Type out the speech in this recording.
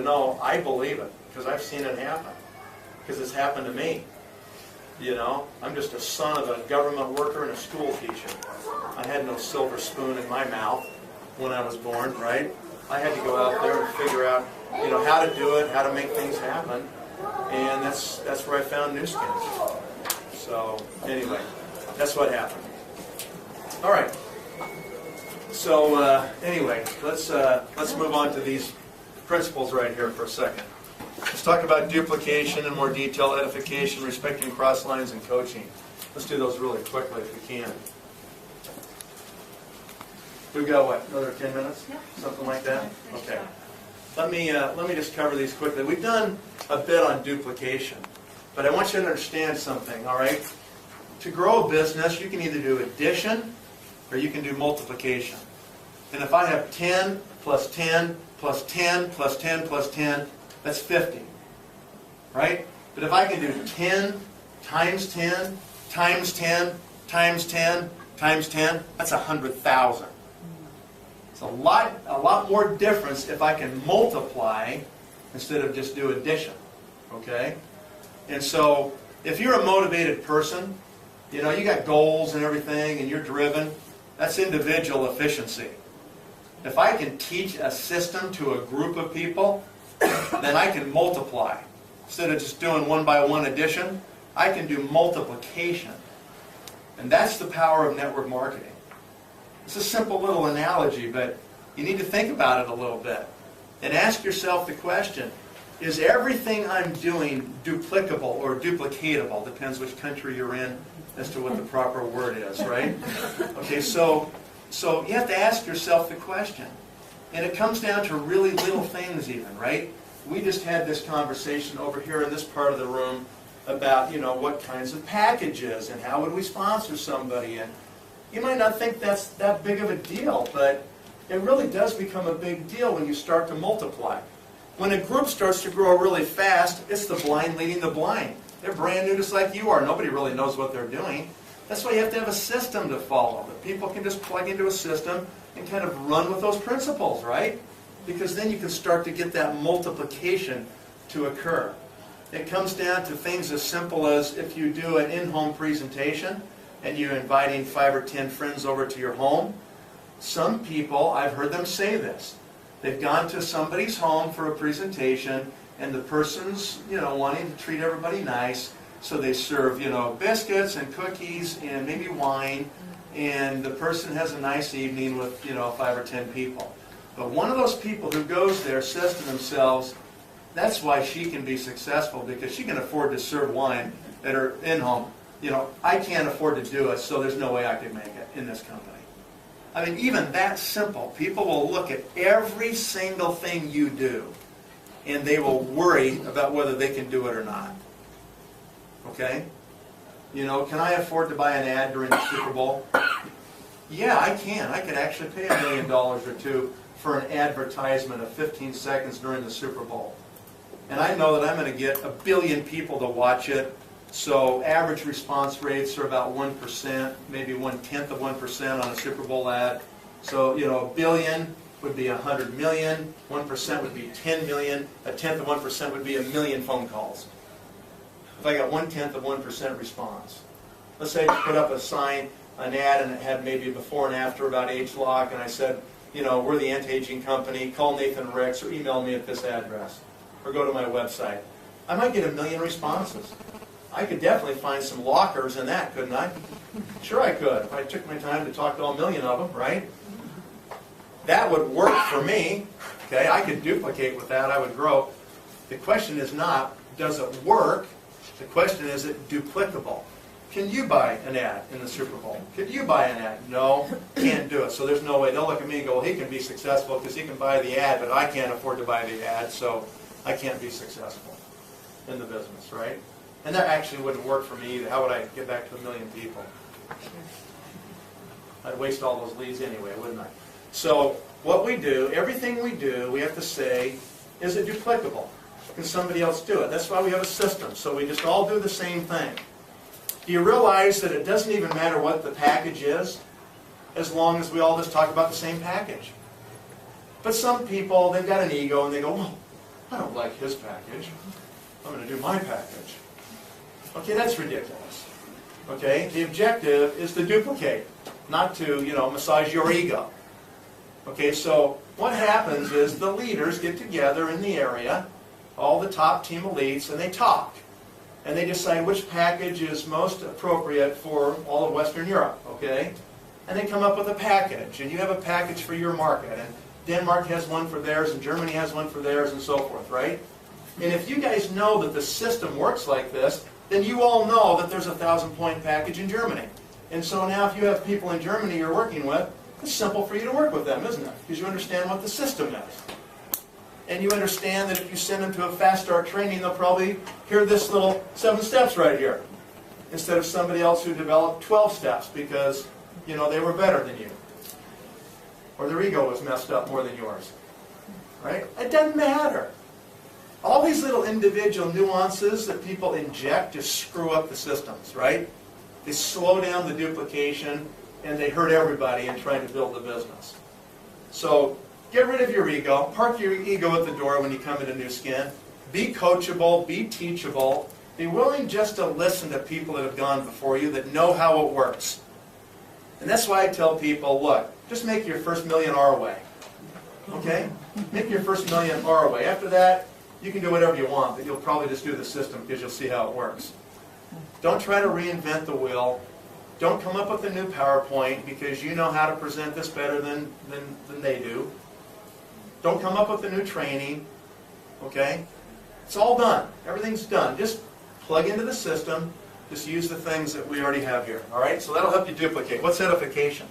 No, I believe it because I've seen it happen. Because it's happened to me. You know, I'm just a son of a government worker and a school teacher. I had no silver spoon in my mouth when I was born, right? I had to go out there and figure out, you know, how to do it, how to make things happen, and that's where I found new skins. So anyway, that's what happened. All right. So anyway, let's move on to these principles right here for a second. Let's talk about duplication in more detail, edification, respecting cross lines, and coaching. Let's do those really quickly if we can. We've got what, another 10 minutes? Yeah. Something like that? Okay. Let me just cover these quickly. We've done a bit on duplication, but I want you to understand something, all right? To grow a business, you can either do addition or you can do multiplication. And if I have 10 plus 10 plus 10 plus 10 plus 10, that's 50, right? But if I can do 10 times 10 times 10 times 10 times 10, that's 100,000. It's a lot more difference if I can multiply instead of just do addition, okay? And so if you're a motivated person, you know, you got goals and everything and you're driven, that's individual efficiency. If I can teach a system to a group of people, then I can multiply. Instead of just doing one by one addition, I can do multiplication. And that's the power of network marketing. It's a simple little analogy, but you need to think about it a little bit. And ask yourself the question, is everything I'm doing duplicable or duplicatable? Depends which country you're in as to what the proper word is, right? Okay, so you have to ask yourself the question. And it comes down to really little things even, right? We just had this conversation over here in this part of the room about, you know, what kinds of packages and how would we sponsor somebody. And you might not think that's that big of a deal, but it really does become a big deal when you start to multiply. When a group starts to grow really fast, it's the blind leading the blind. They're brand new just like you are. Nobody really knows what they're doing. That's why you have to have a system to follow. That people can just plug into a system and kind of run with those principles, right? Because then you can start to get that multiplication to occur. It comes down to things as simple as if you do an in-home presentation and you're inviting 5 or 10 friends over to your home. Some people, I've heard them say this, they've gone to somebody's home for a presentation and the person's, you know, wanting to treat everybody nice, so they serve, you know, biscuits and cookies and maybe wine, and the person has a nice evening with, you know, 5 or 10 people. But one of those people who goes there says to themselves, that's why she can be successful, because she can afford to serve wine at her in-home. You know, I can't afford to do it, so there's no way I could make it in this company. I mean, even that simple. People will look at every single thing you do, and they will worry about whether they can do it or not. Okay? You know, can I afford to buy an ad during the Super Bowl? Yeah, I can. I could actually pay $1 million or two for an advertisement of 15 seconds during the Super Bowl. And I know that I'm going to get 1 billion people to watch it. So average response rates are about 1%, maybe 1/10 of 1% on a Super Bowl ad. So, you know, 1 billion would be 100 million, 1% would be 10 million, 1/10 of 1% would be 1 million phone calls. If I got 1/10 of 1% response. Let's say I put up a sign, an ad, and it had maybe a before and after about age lock, and I said, you know, we're the anti-aging company, call Nathan Ricks or email me at this address, or go to my website. I might get 1 million responses. I could definitely find some lockers in that, couldn't I? Sure I could, if I took my time to talk to all 1 million of them, right? That would work for me. Okay, I could duplicate with that, I would grow. The question is not, does it work? The question is it duplicable? Can you buy an ad in the Super Bowl? Could you buy an ad? No, can't do it. So there's no way. They'll look at me and go, well, he can be successful because he can buy the ad, but I can't afford to buy the ad, so I can't be successful in the business, right? And that actually wouldn't work for me either. How would I get back to 1 million people? I'd waste all those leads anyway, wouldn't I? So what we do, everything we do, we have to say, is it duplicable? Can somebody else do it? That's why we have a system. So we just all do the same thing. Do you realize that it doesn't even matter what the package is, as long as we all just talk about the same package? But some people, they've got an ego and they go, well, I don't like his package. I'm going to do my package. Okay, that's ridiculous. Okay, the objective is to duplicate, not to, massage your ego. Okay, so what happens is the leaders get together in the area, all the top team elites, and they talk. And they decide which package is most appropriate for all of Western Europe, okay? And they come up with a package, and you have a package for your market, and Denmark has one for theirs, and Germany has one for theirs, and so forth, right? And if you guys know that the system works like this, then you all know that there's a 1,000-point package in Germany. And so now if you have people in Germany you're working with, it's simple for you to work with them, isn't it? Because you understand what the system is. And you understand that if you send them to a fast start training, they'll probably hear this little 7 steps right here, instead of somebody else who developed 12 steps because, they were better than you. Or their ego was messed up more than yours. Right? It doesn't matter. All these little individual nuances that people inject just screw up the systems, right? They slow down the duplication, and they hurt everybody in trying to build the business. So get rid of your ego. Park your ego at the door when you come into New Skin. Be coachable. Be teachable. Be willing just to listen to people that have gone before you that know how it works. And that's why I tell people, look, just make your first million our way. Okay? Make your first million our way. After that, you can do whatever you want, but you'll probably just do the system because you'll see how it works. Don't try to reinvent the wheel. Don't come up with a new PowerPoint because you know how to present this better than they do. Don't come up with a new training. Okay? It's all done. Everything's done. Just plug into the system. Just use the things that we already have here. All right? So that'll help you duplicate. What's edification?